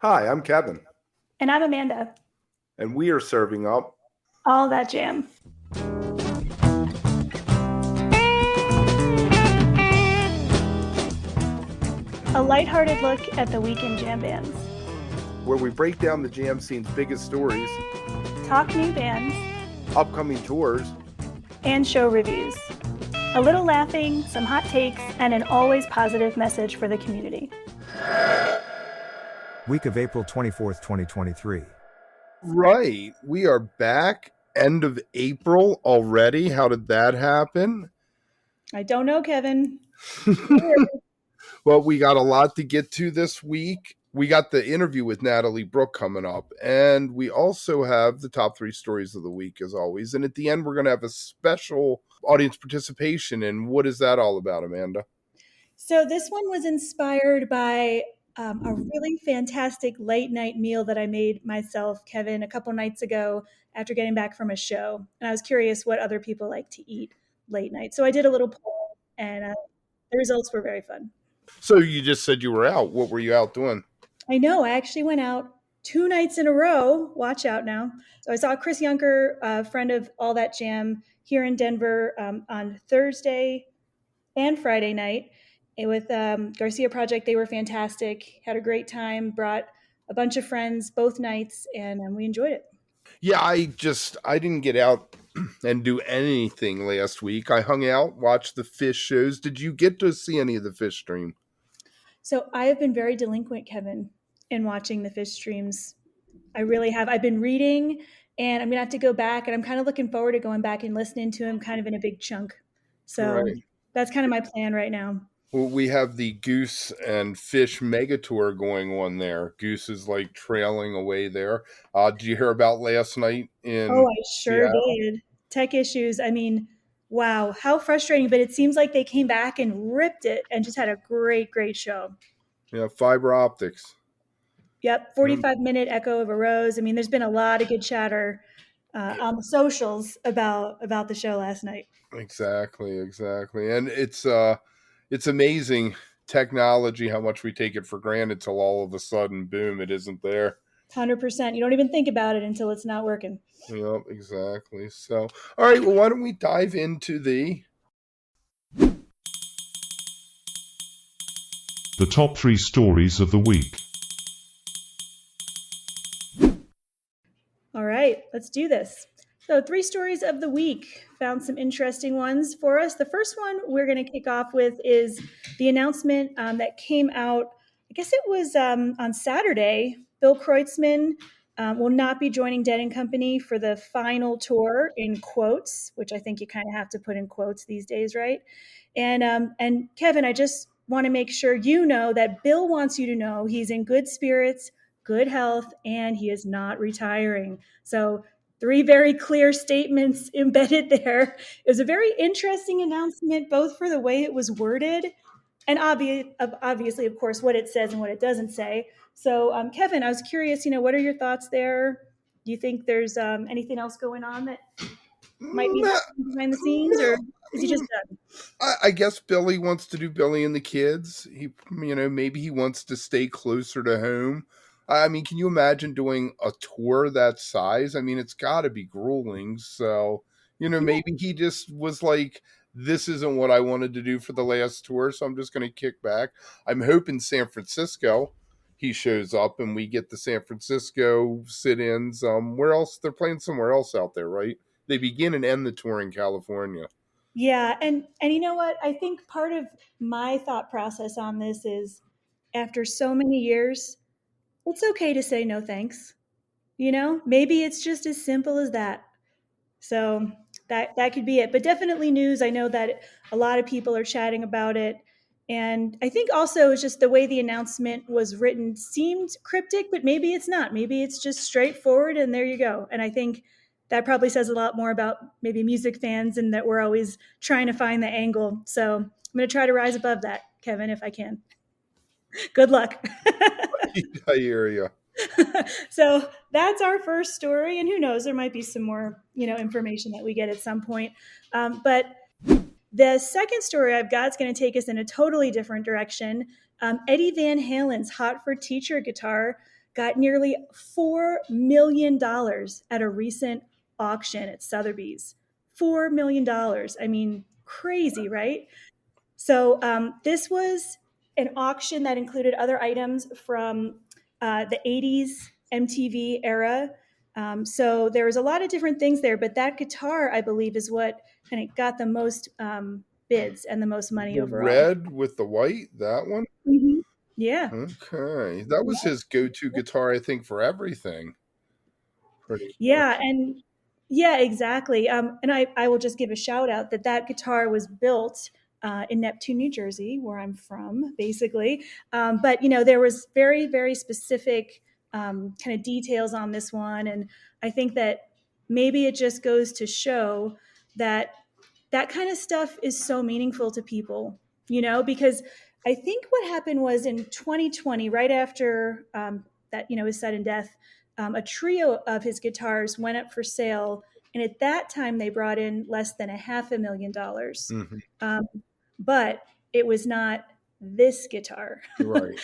Hi, I'm Kevin, And I'm Amanda. and we are serving up. All that jam. A lighthearted look at the weekend jam bands. Where we break down the jam scene's biggest stories, Talk new bands. upcoming tours. And show reviews. A little laughing, some hot takes, and an always positive message for the community. Week of April 24th, 2023. Right, we are back. End of April already. How did that happen? I don't know, Kevin. Well, we got a lot to get to this week. We got the interview with Natalie Brooke coming up, and we also have the top three stories of the week, as always. And at the end, we're going to have a special audience participation. And what is that all about, Amanda? So this one was inspired by a really fantastic late night meal that I made myself, Kevin, a couple nights ago after getting back from a show. And I was curious what other people like to eat late night. So I did a little poll, and the results were very fun. So you just said you were out. What were you out doing? I know. I actually went out 2 nights in a row. Watch out now. So I saw Chris Yunker, a friend of All That Jam, here in Denver on Thursday and Friday night. And with Garcia Project, they were fantastic. Had a great time. Brought a bunch of friends both nights, and we enjoyed it. Yeah, I didn't get out and do anything last week. I hung out, watched the fish shows. Did you get to see any of the fish stream? So I have been very delinquent, Kevin, in watching the fish streams. I really have. I've been reading, and I'm gonna have to go back, and I'm kind of looking forward to going back and listening to him kind of in a big chunk. So Right. that's kind of my plan right now. Well, we have the Goose and Fish mega tour going on there. Goose is like trailing away there. Did you hear about last night Oh, in I sure Seattle? did. Tech issues. I mean, wow, how frustrating. But it seems like they came back and ripped it and just had a great, great show. Yeah, fiber optics. Yep, Mm, 45-minute Echo of a Rose. I mean, there's been a lot of good chatter on the socials about the show last night. exactly. And it's amazing technology how much we take it for granted till all of a sudden, boom, it isn't there. 100%. You don't even think about it until it's not working. Yep, exactly. So, all right, well, why don't we dive into The top three stories of the week. All right, let's do this. So, three stories of the week. Found some interesting ones for us. The first one we're going to kick off with is the announcement that came out, I guess it was on Saturday. Bill Kreutzmann will not be joining Dead and Company for the final tour, in quotes, which I think you kind of have to put in quotes these days, right? And Kevin, I just want to make sure you know that Bill wants you to know he's in good spirits, good health, and he is not retiring. So, three very clear statements embedded there. It was a very interesting announcement, both for the way it was worded and obviously, of course, what it says and what it doesn't say. So, Kevin, I was curious, what are your thoughts there? Do you think there's anything else going on that might be the? happening behind the scenes, or is he just done? I guess Billy wants to do Billy and the Kids. Maybe he wants to stay closer to home. I mean, can you imagine doing a tour that size? I mean, it's got to be grueling. So, Yeah. maybe he just was like, this isn't what I wanted to do for the last tour, so I'm just going to kick back. I'm hoping San Francisco he shows up and we get the San Francisco sit-ins. Where else? They're playing somewhere else out there, right? They begin and end the tour in California. Yeah, and you know what? I think part of my thought process on this is after so many years, it's okay to say no thanks. Maybe it's just as simple as that. So that could be it. But definitely news. I know that a lot of people are chatting about it. And I think also it's just the way the announcement was written seemed cryptic, but maybe it's not. Maybe it's just straightforward and there you go. And I think that probably says a lot more about maybe music fans and that we're always trying to find the angle. So I'm going to try to rise above that, Kevin, if I can. Good luck. I hear you. So that's our first story, and who knows, there might be some more, information that we get at some point. But the second story I've got is going to take us in a totally different direction. Eddie Van Halen's "Hot for Teacher" guitar got nearly $4 million at a recent auction at Sotheby's. $4 million. I mean, crazy, right? So this was an auction that included other items from the 80s MTV era. So there was a lot of different things there, but that guitar, I believe, is what kind of got the most bids and the most money The overall. red with the white, that one? Mm-hmm. Yeah. Okay. That was his go-to guitar, I think, for everything. Pretty Yeah, much. and yeah, exactly. And I will just give a shout out that that guitar was built in Neptune, New Jersey, where I'm from, basically. But you know, there was very, very specific kind of details on this one, and I think that maybe it just goes to show that that kind of stuff is so meaningful to people, you know, because I think what happened was in 2020, right after that, you know, his sudden death, a trio of his guitars went up for sale. And at that time, they brought in less than $500,000. Mhm. Um, but it was not this guitar. Right.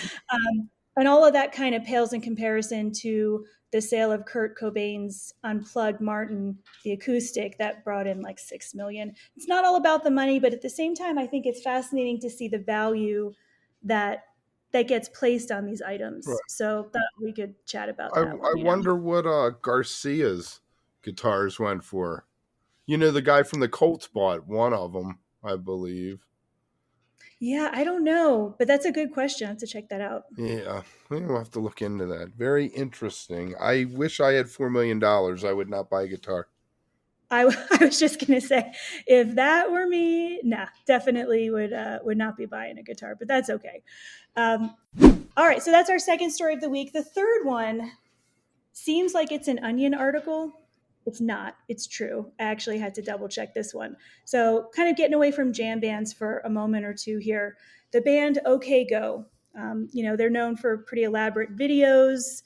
And all of that kind of pales in comparison to the sale of Kurt Cobain's Unplugged Martin, the acoustic, that brought in like 6 million. It's not all about the money, but at the same time, I think it's fascinating to see the value that that gets placed on these items. Right. So thought we could chat about I that one, I you know. wonder what Garcia's guitars went for. You know, the guy from the Colts bought one of them, I believe. Yeah, I don't know, but that's a good question. I have to check that out. Yeah, we'll have to look into that. Very interesting. I wish I had $4 million. I would not buy a guitar. I was just gonna say, if that were me, nah, definitely would not be buying a guitar, but that's okay. Um, all right, so that's our second story of the week. The third one seems like it's an Onion article. It's not. It's true. I actually had to double check this one. So, kind of getting away from jam bands for a moment or two here. The band OK Go. You know, they're known for pretty elaborate videos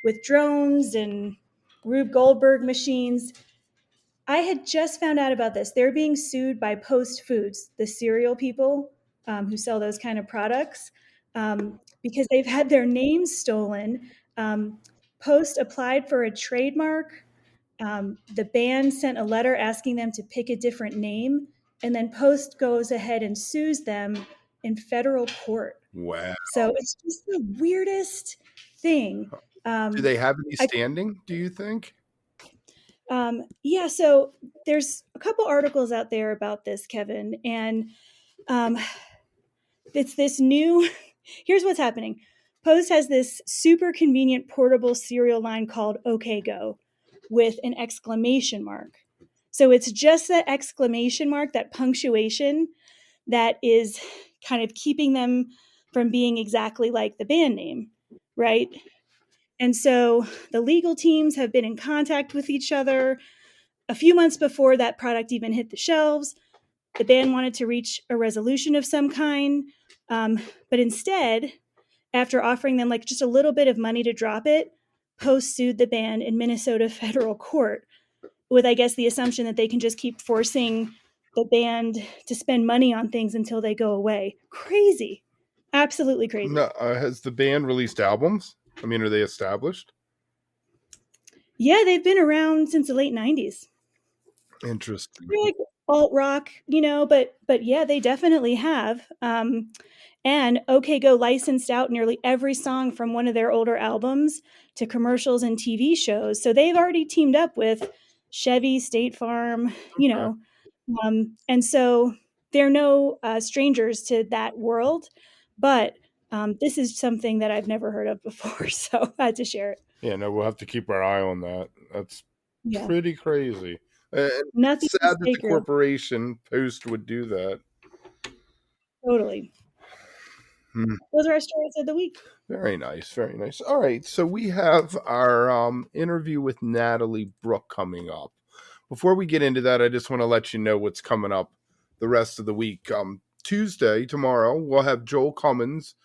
with drones and Rube Goldberg machines. I had just found out about this. They're being sued by Post Foods, the cereal people who sell those kind of products, because they've had their names stolen. Post applied for a trademark. The band sent a letter asking them to pick a different name, and then Post goes ahead and sues them in federal court. Wow. So it's just the weirdest thing. Do Um, they have any I standing, do you think? Yeah, so there's a couple articles out there about this, Kevin, and um, it's this new. Here's what's happening. Post has this super convenient portable cereal line called OK Go with an exclamation mark. So it's just that exclamation mark, that punctuation, that is kind of keeping them from being exactly like the band name, right? And so the legal teams have been in contact with each other. A few months before that product even hit the shelves, the band wanted to reach a resolution of some kind. But instead, after offering them like just a little bit of money to drop it, Post sued the band in Minnesota federal court with, I guess, the assumption that they can just keep forcing the band to spend money on things until they go away. Crazy. Absolutely crazy. No, has the band released albums? I mean, are they established? Yeah, they've been around since the late 90s. Interesting. They're like alt rock, you know, but yeah, they definitely have. And OK Go licensed out nearly every song from one of their older albums to commercials and TV shows. So they've already teamed up with Chevy, State Farm, you Okay. know, and so they're no strangers to that world. But this is something that I've never heard of before, so I had to share it. Yeah, no, we'll have to keep our eye on that. That's Yeah, pretty crazy. And nothing it's is sad that the sacred. corporation Post would do that. Totally. Hmm. Those are our stories of the week. Very nice, very nice. All right, so we have our interview with Natalie Brooke coming up. Before we get into that, I just want to let you know what's coming up the rest of the week. Tuesday, tomorrow, we'll have Joel Cummins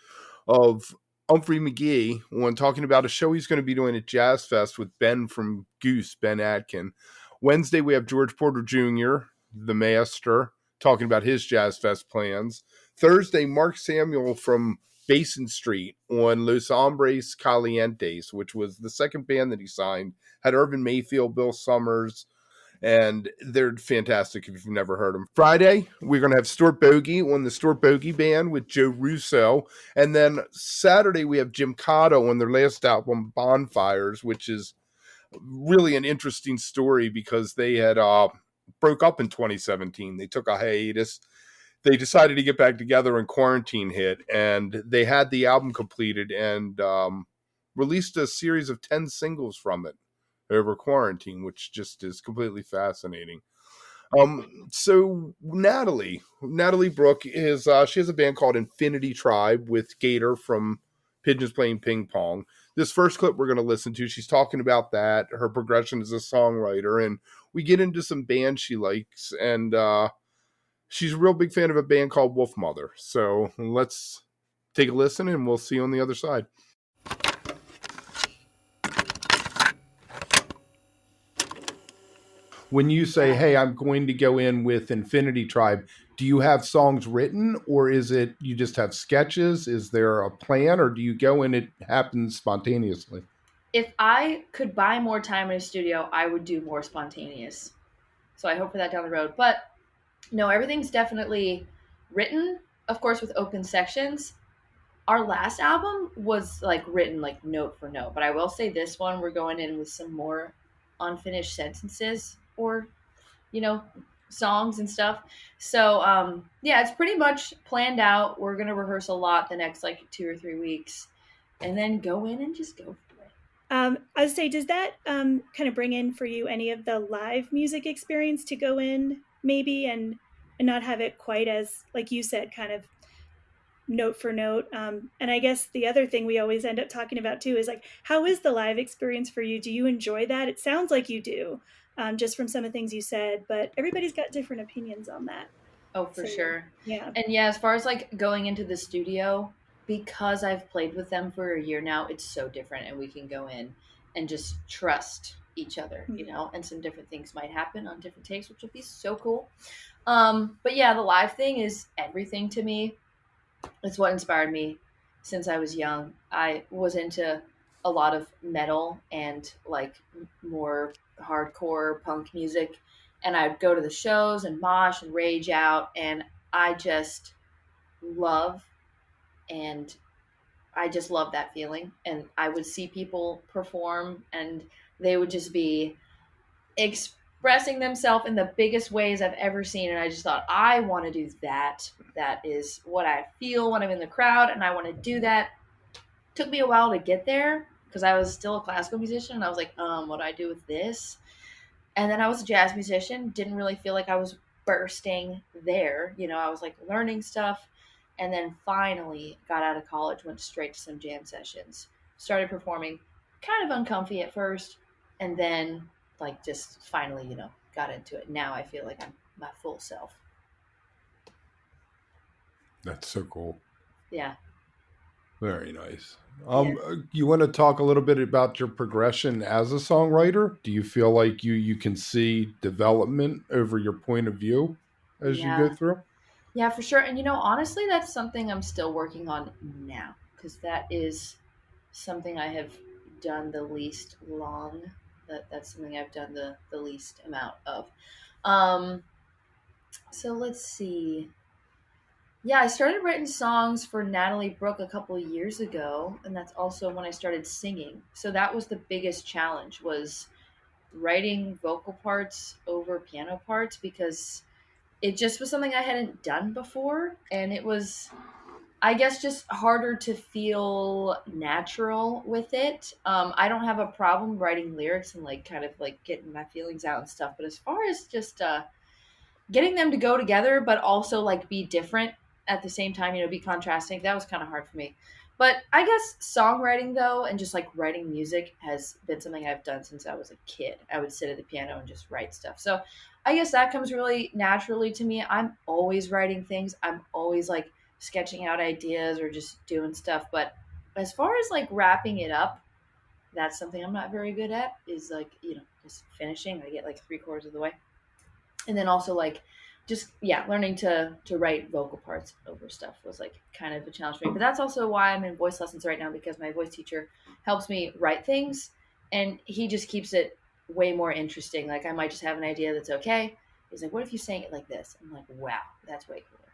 of Humphrey McGee on talking about a show he's going to be doing at Jazz Fest with Ben from Goose, Ben Atkin. Wednesday, we have George Porter Jr., the master, talking about his Jazz Fest plans. Thursday, Mark Samuel from Basin Street on Los Hombres Calientes, which was the second band that he signed. Had Irvin Mayfield, Bill Summers, and they're fantastic if you've never heard them. Friday, we're going to have Stuart Bogey on the Stuart Bogey Band with Joe Russo. And then Saturday, we have Jim Cotto on their last album, Bonfires, which is really an interesting story because they had broke up in 2017. They took a hiatus. They decided to get back together and quarantine hit, and they had the album completed and released a series of 10 singles from it over quarantine, which just is completely fascinating. So Natalie Brooke is she has a band called Infinity Tribe with Gator from Pigeons Playing Ping Pong. This first clip we're going to listen to, she's talking about that, her progression as a songwriter, and we get into some bands she likes, and she's a real big fan of a band called Wolf Mother. So let's take a listen, and we'll see you on the other side. When you say, hey, I'm going to go in with Infinity Tribe, do you have songs written, or is it you just have sketches? Is there a plan, or do you go in, it happens spontaneously? If I could buy more time in a studio, I would do more spontaneous. So I hope for that down the road. But no, everything's definitely written, of course, with open sections. Our last album was like written like note for note, but I will say this one, we're going in with some more unfinished sentences or, songs and stuff. So, yeah, it's pretty much planned out. We're going to rehearse a lot the next like 2 or 3 weeks and then go in and just go for it. I would say, does that kind of bring in for you any of the live music experience to go in maybe and not have it quite as, like you said, kind of note for note? And I guess the other thing we always end up talking about too is like, how is the live experience for you? Do you enjoy that? It sounds like you do, just from some of the things you said, but everybody's got different opinions on that. Oh, for sure. Yeah. And yeah, as far as like going into the studio, because I've played with them for a year now, it's so different, and we can go in and just trust each other, and some different things might happen on different takes, which will be so cool. But yeah, the live thing is everything to me. It's what inspired me since I was young. I was into a lot of metal and like more hardcore punk music, and I'd go to the shows and mosh and rage out, and I just love that feeling. And I would see people perform, and they would just be expressing themselves in the biggest ways I've ever seen. And I just thought, I want to do that. That is what I feel when I'm in the crowd, and I want to do that. Took me a while to get there because I was still a classical musician, and I was like, what do I do with this? And then I was a jazz musician, didn't really feel like I was bursting there. I was like learning stuff. And then finally got out of college, went straight to some jam sessions, started performing, kind of uncomfy at first, and then like just finally, got into it. Now I feel like I'm my full self. That's so cool. Yeah. Very nice. You want to talk a little bit about your progression as a songwriter? Do you feel like you can see development over your point of view as you go through? Yeah, for sure. And, honestly, that's something I'm still working on now, because that is something I have done the least long. That's something I've done the least amount of. So let's see. Yeah, I started writing songs for Natalie Brooke a couple of years ago, and that's also when I started singing. So that was the biggest challenge, was writing vocal parts over piano parts, because it just was something I hadn't done before, and it was, I guess, just harder to feel natural with it. I don't have a problem writing lyrics and like kind of like getting my feelings out and stuff, but as far as just getting them to go together but also like be different at the same time, be contrasting, that was kind of hard for me. But I guess songwriting, though, and just like writing music has been something I've done since I was a kid. I would sit at the piano and just write stuff. So I guess that comes really naturally to me. I'm always writing things. I'm always like sketching out ideas or just doing stuff. But as far as like wrapping it up, that's something I'm not very good at, is like, just finishing. I get like 3/4 of the way. And then also like learning to write vocal parts over stuff was like kind of a challenge for me. But that's also why I'm in voice lessons right now, because my voice teacher helps me write things, and he just keeps it way more interesting. Like I might just have an idea that's okay. He's like, "What if you sang it like this?" I'm like, "Wow, that's way cooler."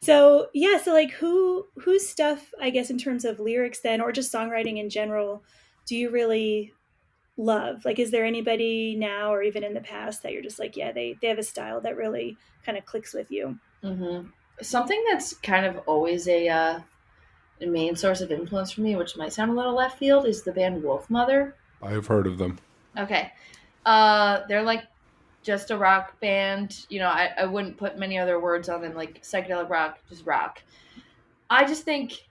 So yeah, so like whose stuff, I guess, in terms of lyrics then, or just songwriting in general, do you really love? Like, is there anybody now or even in the past that you're just like, yeah, they have a style that really kind of clicks with you? Mm-hmm. Something that's kind of always a main source of influence for me, which might sound a little left field, is the band Wolfmother. I've heard of them. Okay. They're like just a rock band. You know, I wouldn't put many other words on them, like psychedelic rock, just rock. I just think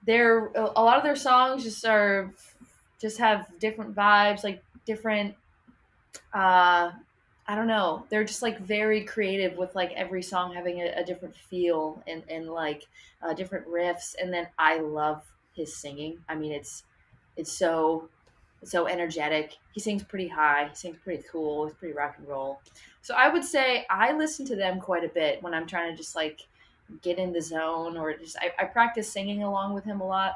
a lot of their songs just have different vibes, like different I don't know. They're just like very creative with like every song having a different feel and like different riffs. And then I love his singing. I mean, it's so energetic. He sings pretty high. He sings pretty cool. He's pretty rock and roll. So I would say I listen to them quite a bit when I'm trying to just like get in the zone, or just I practice singing along with him a lot.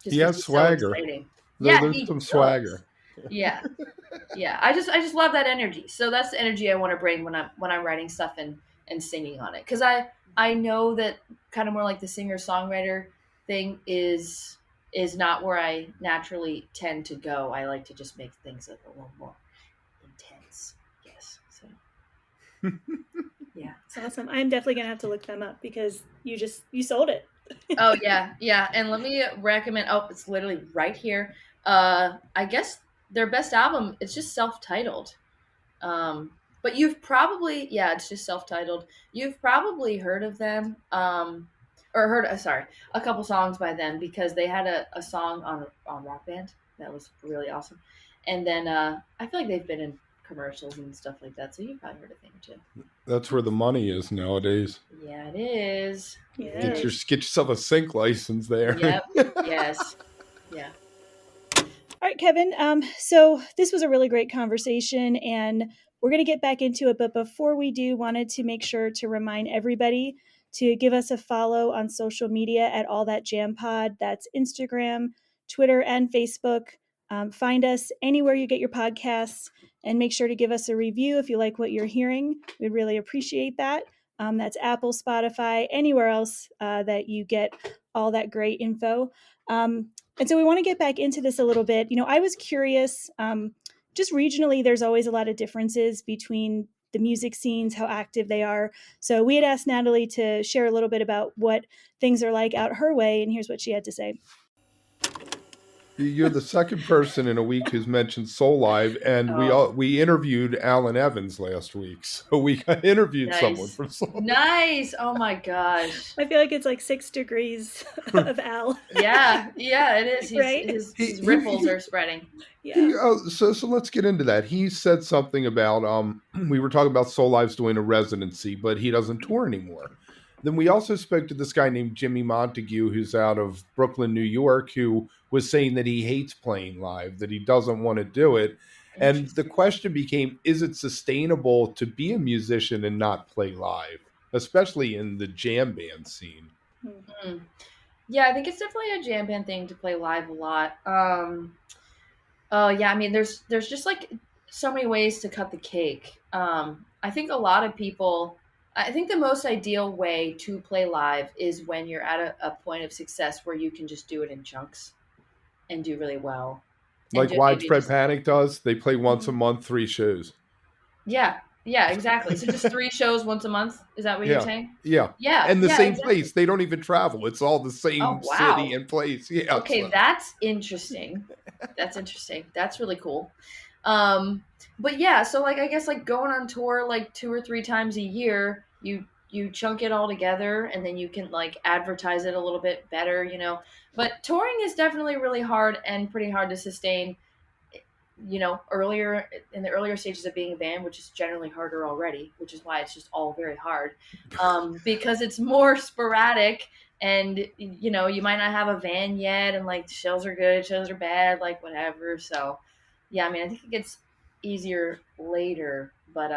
Just He 'cause has he's so swagger. exciting. There's He some does. swagger. Yeah. Yeah. I just love that energy. So that's the energy I want to bring when I'm writing stuff and singing on it. Cause I know that kind of more like the singer songwriter thing is not where I naturally tend to go. I like to just make things like a little more intense. Yes. So yeah. It's awesome. I'm definitely gonna have to look them up because you sold it. Oh yeah. Yeah. And let me recommend, it's literally right here. I guess their best album, it's just self-titled. But you've probably, yeah, it's just self-titled. You've probably heard of them, or heard, sorry, a couple songs by them, because they had a song on Rock Band that was really awesome. And then I feel like they've been in commercials and stuff like that, so you've probably heard a thing or two. That's where the money is nowadays. Yeah, it is. Yeah. It is. Get yourself a sync license there. Yep. Yes. Yeah. All right, Kevin. So this was a really great conversation, and we're going to get back into it. But before we do, wanted to make sure to remind everybody to give us a follow on social media at All That Jam Pod. That's Instagram, Twitter, and Facebook. Find us anywhere you get your podcasts, and make sure to give us a review if you like what you're hearing. We'd really appreciate that. That's Apple, Spotify, anywhere else that you get all that great info. And so we want to get back into this a little bit. You know, I was curious, just regionally, there's always a lot of differences between the music scenes, how active they are. So we had asked Natalie to share a little bit about what things are like out her way, and here's what she had to say. You're the second person in a week who's mentioned Soul Live, and we interviewed Alan Evans last week, so we interviewed someone from Soul Live. Nice. Oh my gosh. I feel like it's like 6 degrees of Al. Yeah, it is. Right? His ripples are spreading. Yeah. So let's get into that. He said something about we were talking about Soul Live's doing a residency, but he doesn't tour anymore. Then we also spoke to this guy named Jimmy Montague, who's out of Brooklyn, New York, who was saying that he hates playing live, that he doesn't want to do it. And the question became, is it sustainable to be a musician and not play live, especially in the jam band scene? Mm-hmm. Yeah, I think it's definitely a jam band thing to play live a lot. Yeah, I mean, there's just like so many ways to cut the cake. I think a lot of people, I think the most ideal way to play live is when you're at a point of success where you can just do it in chunks and do really well. Like Widespread Panic does. They play once a month, 3 shows. Yeah, exactly. So just 3 shows once a month. Is that what you're saying? Yeah. Yeah. And the same exactly. place. They don't even travel. It's all the same city and place. Yeah. Okay, so. That's interesting. That's really cool. But yeah, so like I guess like going on tour like 2 or 3 times a year, you chunk it all together and then you can like advertise it a little bit better, you know. But touring is definitely really hard and pretty hard to sustain, you know, in the earlier stages of being a band, which is generally harder already, which is why it's just all very hard, because it's more sporadic and, you know, you might not have a van yet and like shows are good, shows are bad, like whatever. So yeah, I mean, I think it gets easier later, but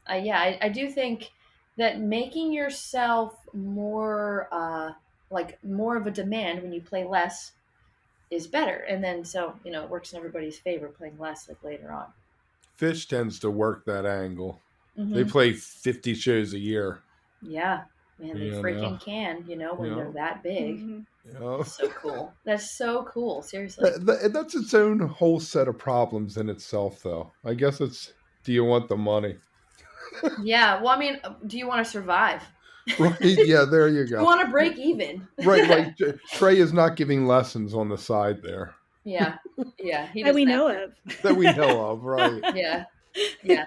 I do think that making yourself more like more of a demand when you play less is better, and then so it works in everybody's favor playing less like later on. Fish tends to work that angle. They Hmm. play 50 shows a year. Yeah, man, they You know. freaking can. When they're Yeah. that big. Mhm. You know. So cool. That's so cool. Seriously. That's its own whole set of problems in itself, though. I guess it's, do you want the money? Yeah. Well, I mean, do you want to survive? Right? Yeah, there you You go. want to break even? Right, like Trey is not giving lessons on the side there Yeah. Yeah. He That doesn't we have know to. of. that we know of, right? Yeah. Yeah.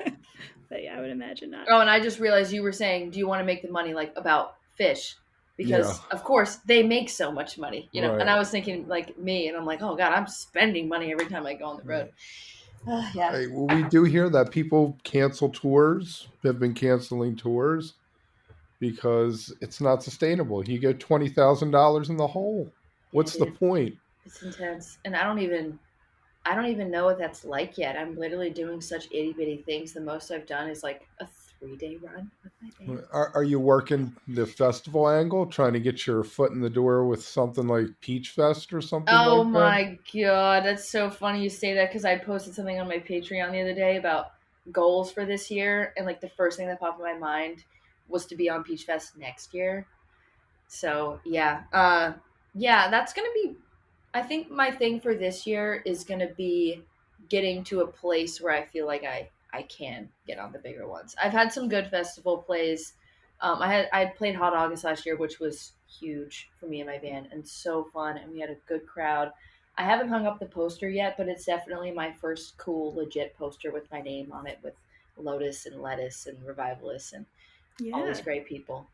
But yeah, I would imagine not. Oh, and I just realized you were saying, do you want to make the money like about fish? Yeah, Because of course they make so much money, And right. I was thinking like me, and I'm like, oh God, I'm spending money every time I go on the road. Yeah. Hey, well, we do hear that people cancel tours, have been canceling tours because it's not sustainable. You go $20,000 in the hole. Yeah, What's the dude. point? It's intense, and I don't even know what that's like yet. I'm literally doing such itty bitty things. The most I've done is like a 3-day run with my band. Are you working the festival angle, trying to get your foot in the door with something like Peach Fest or something Oh like that? my God, that's so funny you say that because I posted something on my Patreon the other day about goals for this year, and like the first thing that popped in my mind was to be on Peach Fest next year. So yeah, that's gonna be. I think my thing for this year is gonna be getting to a place where I feel like I can get on the bigger ones. I've had some good festival plays. I played Hot August last year, which was huge for me and my band, and so fun, and we had a good crowd. I haven't hung up the poster yet, but it's definitely my first cool, legit poster with my name on it, with Lotus and Lettuce and Revivalists and all Yeah. these great people.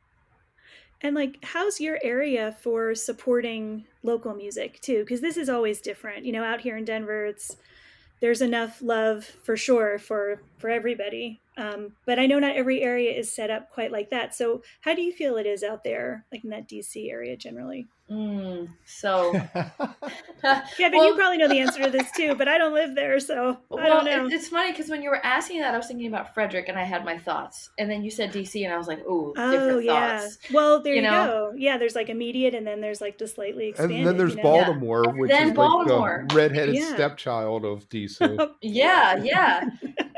And like, how's your area for supporting local music too? Because this is always different. Out here in Denver, there's enough love for sure for everybody. But I know not every area is set up quite like that. So how do you feel it is out there, like in that DC area generally? So, Kevin, you well, probably know the answer to this too, but I don't live there, so I well, don't know. it's funny because when you were asking that, I was thinking about Frederick, and I had my thoughts, and then you said DC, and I was like, "Ooh, Oh different yeah. thoughts." Well, there You you know? go. Yeah, there's like immediate, and then there's like the slightly And then expanded. there's Yeah. Baltimore, And which then is like the Baltimore. redheaded Yeah. stepchild of DC. Yeah, yeah.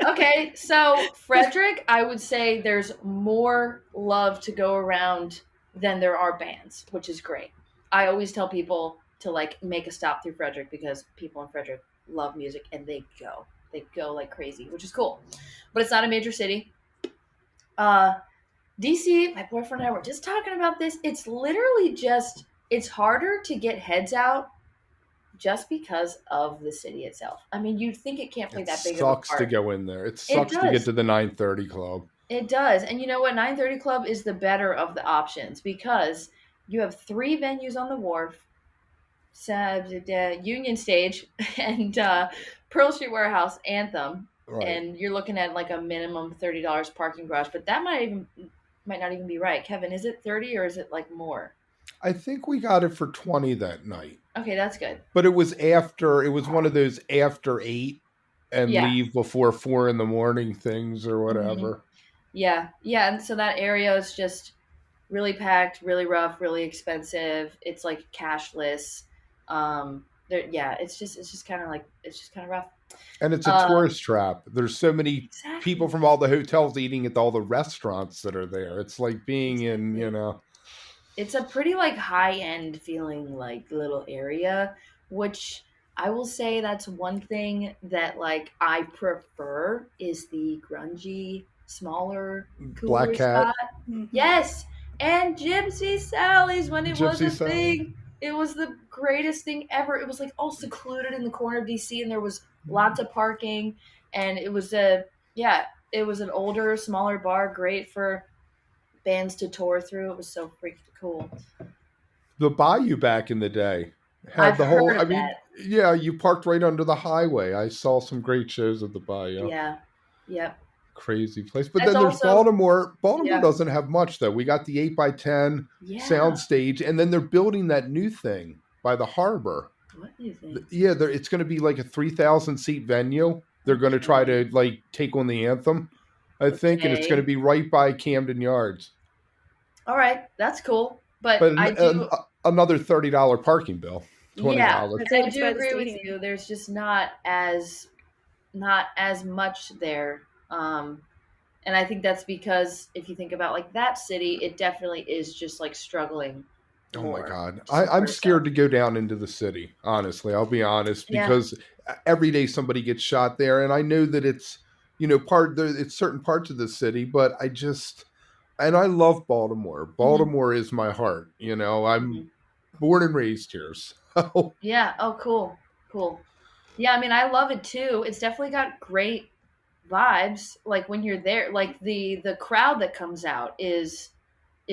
Okay, so Frederick, I would say there's more love to go around than there are bands, which is great. I always tell people to like make a stop through Frederick because people in Frederick love music and they go. They go like crazy, which is cool. But it's not a major city. DC, my boyfriend and I were just talking about this. It's literally just it's harder to get heads out just because of the city itself. I mean, you'd think it can't play It that big of a sucks to part. go in there. It It sucks to get does. to the 930 club. It does. And you know what? 930 Club is the better of the options because you have 3 venues on the wharf, Union Stage, and Pearl Street Warehouse, Anthem. Right. And you're looking at like a minimum $30 parking garage, but that might not even be right. Kevin, is it 30 or is it like more? I think we got it for 20 that night. Okay, that's good. But it was one of those after 8 and Yeah. leave before 4 in the morning things or whatever. Yeah. And so that area is just really packed, really rough, really expensive. It's like cashless. It's just kind of rough. And it's a tourist trap. There's so many Exactly. people from all the hotels eating at all the restaurants that are there. It's like being in, It's a pretty like high end feeling like little area, which I will say that's one thing that like I prefer is the grungy, smaller, cooler Black Cat. spot. Mhm. Yes, and Gypsy Sally's when it was Gypsy a Sally. thing. It was the greatest thing ever. It was like all secluded in the corner of DC, and there was lots of parking, and it was an older, smaller bar, great for bands to tour through. It was so freaking cool. The Bayou back in the day had I've the whole. heard of I mean, that. yeah, you parked right under the highway. I saw some great shows at the Bayou. Yeah. Yep. Crazy place. But That's then there's also- Baltimore. Baltimore Yeah. doesn't have much though. We got the 8x10 Yeah. sound stage, and then they're building that new thing by the harbor. What do you think? Yeah, it's going to be like a 3,000 seat venue. They're going to try to like take on the Anthem. I think, and it's going to Okay. be right by Camden Yards. All right, that's cool. But But I do, another $30 parking bill, yeah, $20. I'd say if I it's do by the agree with stadium. you. There's just not as much there. And I think that's because if you think about like that city, it definitely is just like struggling Oh my more God. to I'm support scared itself. to go down into the city, honestly. I'll be honest, Yeah. because every day somebody gets shot there. And I know that it's, it's certain parts of the city, but and I love Baltimore. Hmm. Baltimore is my heart. I'm Hmm. born and raised here. So, Yeah. Oh, cool. Cool. Yeah. I mean, I love it too. It's definitely got great vibes. Like when you're there, like the crowd that comes out is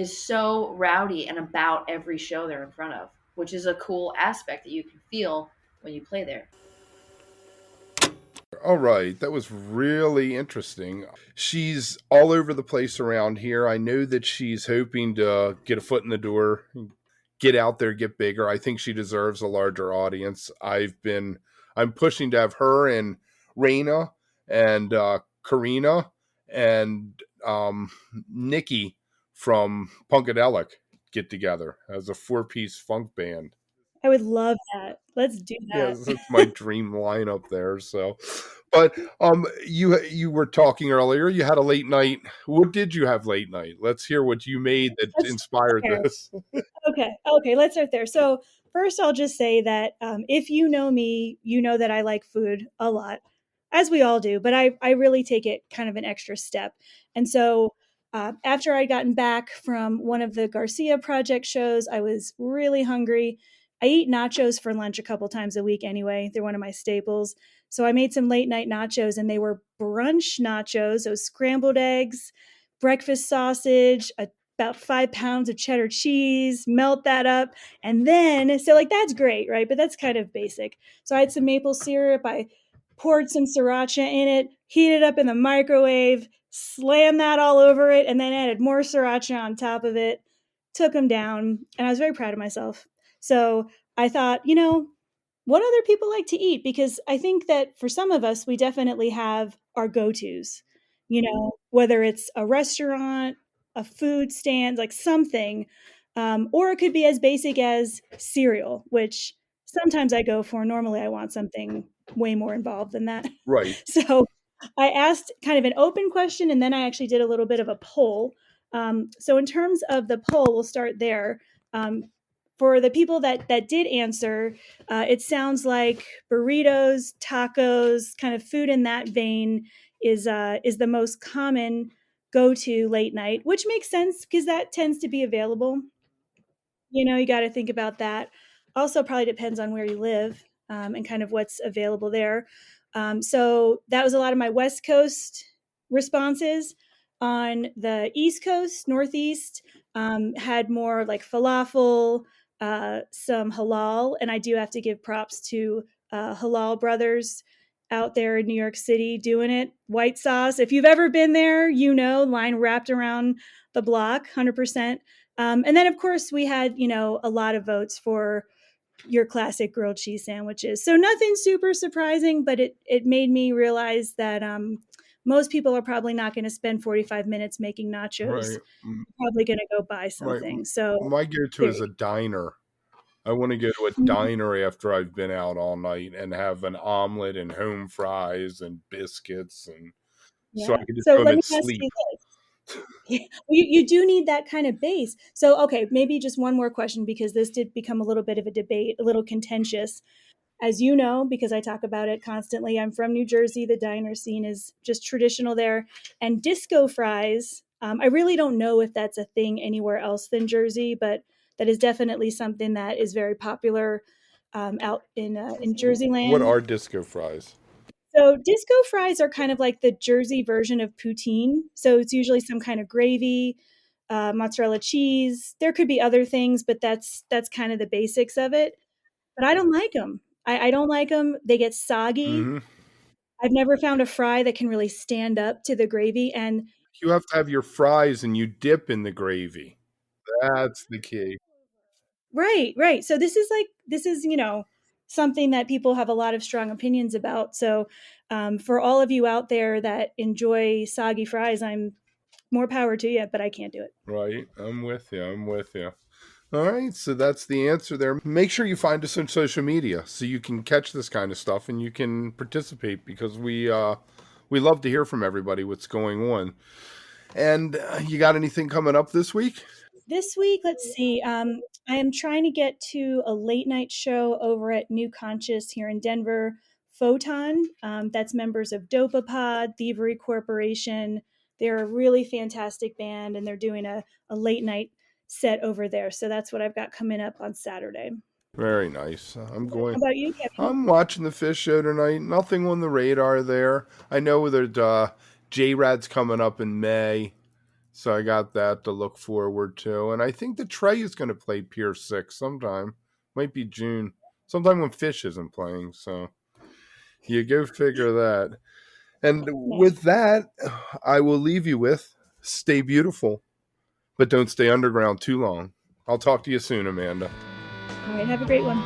so rowdy and about every show they're in front of, which is a cool aspect that you can feel when you play there. all right. That was really interesting. She's all over the place around here. I know that she's hoping to get a foot in the door, get out there, get bigger. I think she deserves a larger audience. I'm pushing to have her and Raina and Karina and Nikki from Punkadelic get together as a 4-piece funk band. I would love that. Let's do that. Yes, it's my dream lineup there. So, but you were talking earlier. You had a late night. What did you have late night? Let's hear what you made that Let's inspired start this. there. Okay, let's start there. So first, I'll just say that if you know me, you know that I like food a lot, as we all do. But I really take it kind of an extra step. And so after I'd gotten back from one of the Garcia Project shows, I was really hungry. I eat nachos for lunch a couple times a week anyway. They're one of my staples. So I made some late night nachos, and they were brunch nachos. Those scrambled eggs, breakfast sausage, about 5 pounds of cheddar cheese, melt that up. And then, so like that's great, right? But that's kind of basic. So I had some maple syrup. I poured some sriracha in it, heated it up in the microwave, slammed that all over it, and then added more sriracha on top of it, took them down. And I was very proud of myself. So I thought, what other people like to eat? Because I think that for some of us, we definitely have our go tos, whether it's a restaurant, a food stand, like something, or it could be as basic as cereal, which sometimes I go for. Normally, I want something way more involved than that. Right. So I asked kind of an open question, and then I actually did a little bit of a poll. So in terms of the poll, we'll start there. Um, for the people that did answer, it sounds like burritos, tacos, kind of food in that vein is the most common go to late night, which makes sense because that tends to be available. You got to think about that. Also, probably depends on where you live and kind of what's available there. So that was a lot of my West Coast responses. On the East Coast, Northeast, had more like falafel, some halal, and I do have to give props to Halal Brothers out there in New York City doing it. White sauce. If you've ever been there, line wrapped around the block, 100%. And then, of course, we had, a lot of votes for your classic grilled cheese sandwiches. So nothing super surprising, but it made me realize that most people are probably not going to spend 45 minutes making nachos. Right. They're probably going to go buy Right. something. So My go-to there is you a diner. I want to go to a go. diner after I've been out all night and have an omelet and home fries and biscuits, and so I Yeah. can just So go home let me and ask sleep. you this. Yeah, you do need that kind of base. So, okay, maybe just one more question because this did become a little bit of a debate, a little contentious. As you know, because I talk about it constantly, I'm from New Jersey. The diner scene is just traditional there. And disco fries, I really don't know if that's a thing anywhere else than Jersey, but that is definitely something that is very popular out in Jersey What land. are disco fries? So disco fries are kind of like the Jersey version of poutine. So it's usually some kind of gravy, mozzarella cheese. There could be other things, but that's kind of the basics of it. But I don't like them. I don't like them. They get soggy. Hmm. I've never found a fry that can really stand up to the gravy. And You have to have your fries and you dip in the gravy. That's the key. right, right. So this is something that people have a lot of strong opinions about. So for all of you out there that enjoy soggy fries, I'm more power to you, but I can't do it. Right. I'm with you. I'm with you. All right, so that's the answer there. Make sure you find us on social media so you can catch this kind of stuff and you can participate, because we love to hear from everybody what's going on. And you got anything coming up this week? This week, let's see. I am trying to get to a late night show over at New Conscious here in Denver. Photon, that's members of Dopapod, Thievery Corporation. They're a really fantastic band, and they're doing a late night set over there. So that's what I've got coming up on Saturday. Very nice. How about you, Kevin? I'm watching the Fish Show tonight. Nothing on the radar there. I know that J-Rad's coming up in May, so I got that to look forward to. And I think the Trey is going to play Pier 6 sometime. Might be June. Sometime when Fish isn't playing. So you go figure that. And with that, I will leave you with stay beautiful, but don't stay underground too long. I'll talk to you soon, Amanda. All right, have a great one.